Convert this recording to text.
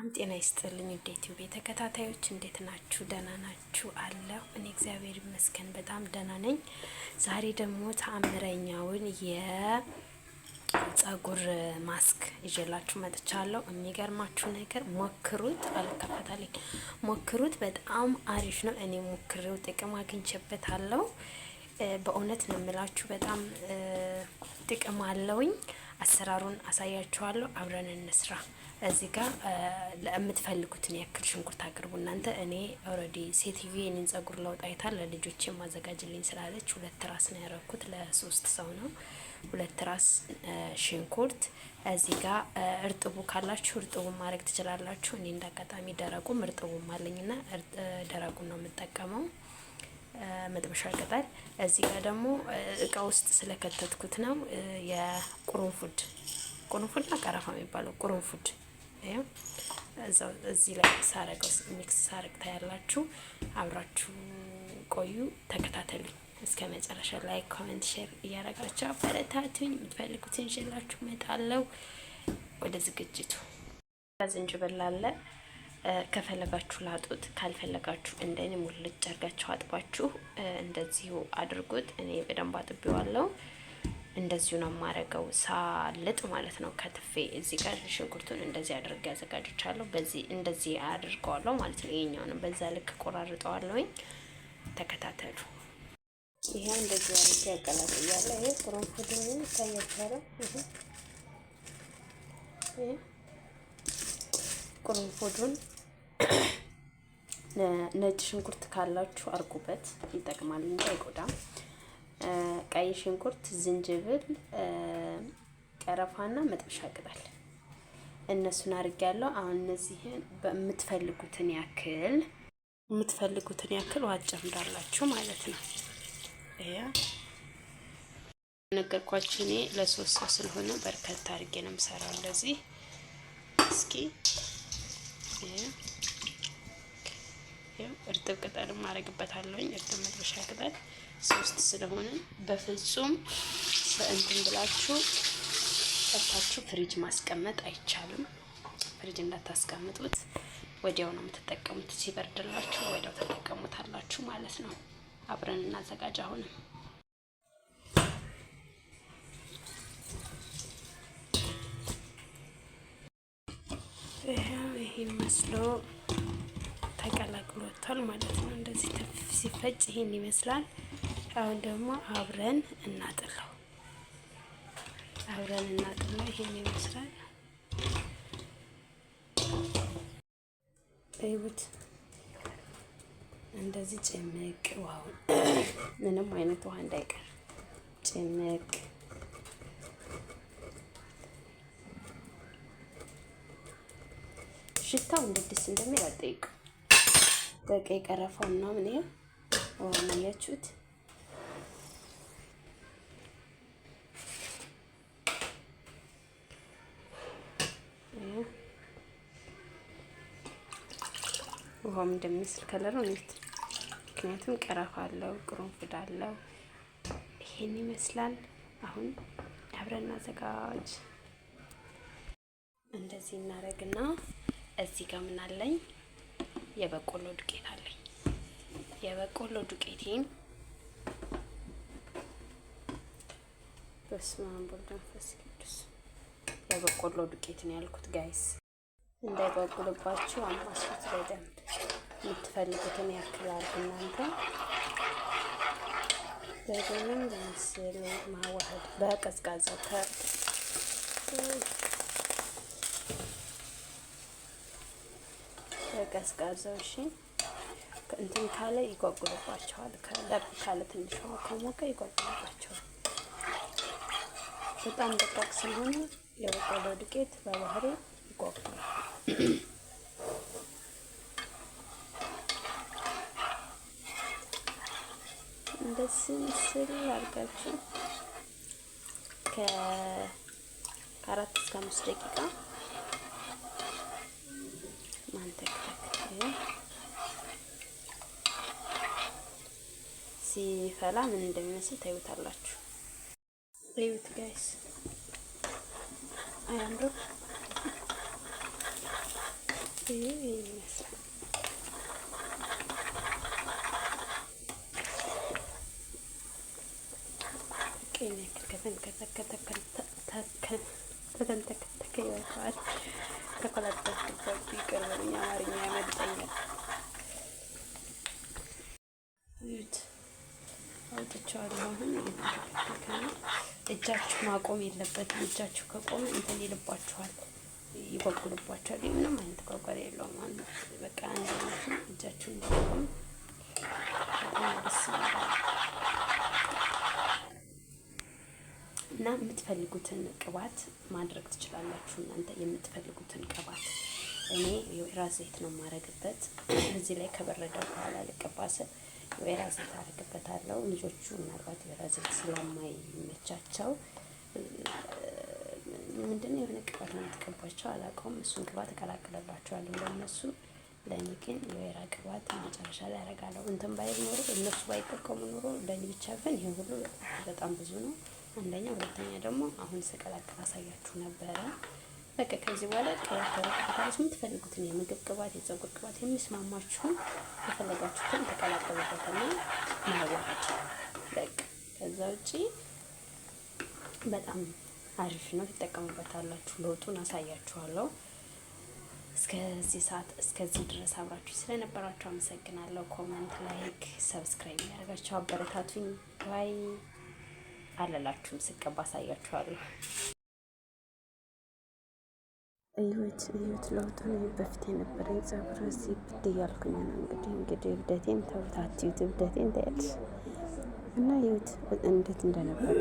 ጤና ይስጥልኝ ውድ ዩቲዩብ ተከታታዮች እንዴት ናችሁ? ደህና ናችሁ? አለሁ እኔ እግዚአብሔር ይመስገን በጣም ደህና ነኝ። ዛሬ ደግሞ ተአምረኛውን የፀጉር ማስክ ይዤላችሁ መጥቻለሁ። የሚገርማችሁ ነገር ሞክሩት፣ አልከፈታለኝ ሞክሩት፣ በጣም አሪፍ ነው። እኔ ሞክሬው ጥቅም አግኝቼበታለሁ። በእውነት ነው የምላችሁ፣ በጣም ጥቅም አለውኝ። አሰራሩን አሳያችኋለሁ፣ አብረን እንስራ። እዚህ ጋር ለምትፈልጉትን ያክል ሽንኩርት አቅርቡ እናንተ። እኔ ኦልሬዲ ሴትዮ የኔን ፀጉር ለውጥ አይታ ለልጆቼ ማዘጋጅልኝ ስላለች 2 ራስ ነው ያረኩት። ለ3 ሰው ነው 2 ራስ ሽንኩርት። እዚህ ጋር እርጥቡ ካላችሁ እርጥቡን ማድረግ ትችላላችሁ። እኔ እንዳጋጣሚ ደረቁም እርጥቡም አለኝና ደረቁን ነው የምጠቀመው። መጥበሻ ቅጠል። እዚህ ጋር ደግሞ እቃ ውስጥ ስለከተትኩት ነው የቁርንፉድ ቁርንፉድና ቀረፋ የሚባለው ቁርንፉድ። እዛው እዚህ ላይ ሳረገው ሚክስ ሳረግ ታያላችሁ። አብራችሁ ቆዩ፣ ተከታተሉኝ እስከ መጨረሻ። ላይክ፣ ኮሜንት፣ ሼር እያረጋችሁ አበረታቱኝ። የምትፈልጉትን ይዤላችሁ እመጣለሁ። ወደ ዝግጅቱ። ዝንጅብል አለ። ከፈለጋችሁ ላጡት፣ ካልፈለጋችሁ እንደኔ ሙልጭ አርጋችሁ አጥባችሁ እንደዚሁ አድርጉት። እኔ በደንብ አጥቤዋለሁ። እንደዚሁ ነው ማረገው ሳልጥ ማለት ነው። ከትፌ እዚህ ጋር ሽንኩርቱን እንደዚህ አድርጌ ያዘጋጅቻለሁ። በዚህ እንደዚህ አድርገዋለሁ ማለት ነው። ይሄኛውን በዛ ልክ ቆራርጠዋለሁ። ተከታተሉ። ይሄ እንደዚህ አድርጌ ያቀላቅያለሁ። ይሄ ቁርንፉድን ታያችኋል። ይሄ ቁርንፉዱን ነጭ ሽንኩርት ካላችሁ አርጉበት፣ ይጠቅማል እንጂ አይጎዳም። ቀይ ሽንኩርት፣ ዝንጅብል፣ ቀረፋና መጥበሻ ቅጠል እነሱን አድርጌያለሁ። አሁን እነዚህን በምትፈልጉትን ያክል ውሃ ጨምራላችሁ ማለት ነው። ነገርኳችሁ። እኔ ለ3 ሰው ስለሆነ በርከት አድርጌ ነው የምሰራው። እንደዚህ እስኪ እርጥብ ቅጠል ማረግበታለሁኝ። እርጥብ መጥበሻ ቅጠል 3 ስለሆነ በፍጹም እንትን ብላችሁ ጠጣችሁ ፍሪጅ ማስቀመጥ አይቻልም። ፍሪጅ እንዳታስቀምጡት፣ ወዲያው ነው የምትጠቀሙት። ሲበርድላችሁ ወዲያው ተጠቀሙታላችሁ ማለት ነው። አብረን እናዘጋጅ። አሁንም ይሄ መስሎ ተቀላቅሎታል ማለት ነው። እንደዚህ ሲፈጭ ይሄን ይመስላል። አሁን ደግሞ አብረን እናጥለው። ይሄን ይመስላል። እዩት፣ እንደዚህ ጭምቅ። ዋው! ምንም አይነት ውሃ እንዳይቀር ጭምቅ። ሽታው እንዴት ደስ እንደሚል አጠይቁ። በቀይ ቀረፋው እና ምን ይሄ ዋው! ያያችሁት ውሃም እንደሚመስል ከለሩ ነው። ምክንያቱም ቀረፋ አለው፣ ቁርንፉድ አለው። ይሄን ይመስላል። አሁን አብረን እናዘጋጅ። እንደዚህ እናረግና እዚህ ጋር ምን አለኝ? የበቆሎ ዱቄት አለኝ። የበቆሎ ዱቄቴን የበቆሎ ዱቄት ነው ያልኩት ጋይስ። እንዳይጓጉልባችሁ አማስሉት በደንብ። የምትፈልጉትን ያክል አድርጉ እናንተ። በደንብ ምስል ማዋሃድ በቀዝቃዛው በቀዝቃዛው። እሺ እንትን ካለ ይጓጉልባቸዋል። ከለብ ካለ ትንሽ ከሞቀ ይጓጉልባቸዋል። በጣም ደቃቅ ስለሆነ የበቆሎ ዱቄት በባህሪ ይጓጉላል። እንደዚህ ምስል አድርጋችሁ ከ4 እስከ 5 ደቂቃ ማንተክተክ። ሲፈላ ምን እንደሚመስል ታዩታላችሁ። እዩት ጋይስ፣ አያምርም? ይሄ ይመስላል። ቀኝ ከተንተከተከ ይወጣል። ተቆላጠፍኩበት ይቅር በሉኝ፣ አማርኛ ያመልጠኛል። እዩት፣ አውጥቼዋለሁ። አሁን እየተንተከተከ ነው። እጃችሁ ማቆም የለበትም። እጃችሁ ከቆመ እንትን ይልባችኋል፣ ይጓጉልባችኋል። ምንም አይነት ጓጓር የለውም። አንድ በቃ አንድ አይነት ነው። እጃችሁ እንዳቆም በጣም ደስ ይላል። እና የምትፈልጉትን ቅባት ማድረግ ትችላላችሁ። እናንተ የምትፈልጉትን ቅባት እኔ የወይራ ዘይት ነው የማረግበት። እዚህ ላይ ከበረደ በኋላ ልቀባ ስል የወይራ ዘይት አረግበታለሁ። ልጆቹ ምናልባት የወይራ ዘይት ስለማይመቻቸው ምንድነው የሆነ ቅባት ነው የምትቀባቸው አላውቀውም። እሱን ቅባት እቀላቅልላቸዋለሁ ለእነሱ። ለእኔ ግን የወይራ ቅባት መጨረሻ ላይ አረጋለሁ። እንትን ባይል ኖሮ እነሱ ባይጠቀሙ ኖሮ ለእኔ ብቻ ግን ይሄ ሁሉ በጣም ብዙ ነው። አንደኛ፣ ሁለተኛ ደግሞ አሁን ስቀላቅል አሳያችሁ ነበረ። በቃ ከዚህ በኋላ ቅባት ተረቀቀታችሁ የምትፈልጉትን የምግብ ቅባት፣ የፀጉር ቅባት የሚስማማችሁን የፈለጋችሁትን ተቀላቀሉበትና ማዋሃድ በቃ። ከዛ ውጪ በጣም አሪፍ ነው፣ ትጠቀሙበታላችሁ። ለውጡን አሳያችኋለሁ። እስከዚህ ሰዓት እስከዚህ ድረስ አብራችሁ ስለነበራችሁ አመሰግናለሁ። ኮመንት፣ ላይክ፣ ሰብስክራይብ ያደርጋችሁ አበረታቱኝ። ባይ አለላችሁም ስቀባ አሳያችኋለሁ። እዩት ለውጡን። በፊት የነበረኝ ፀጉር እዚህ ብድ እያልኩኝ ነው። እንግዲህ እብደቴን ተውታችሁት፣ እብደቴን ታያለሽ። እና እዩት እንዴት እንደነበረ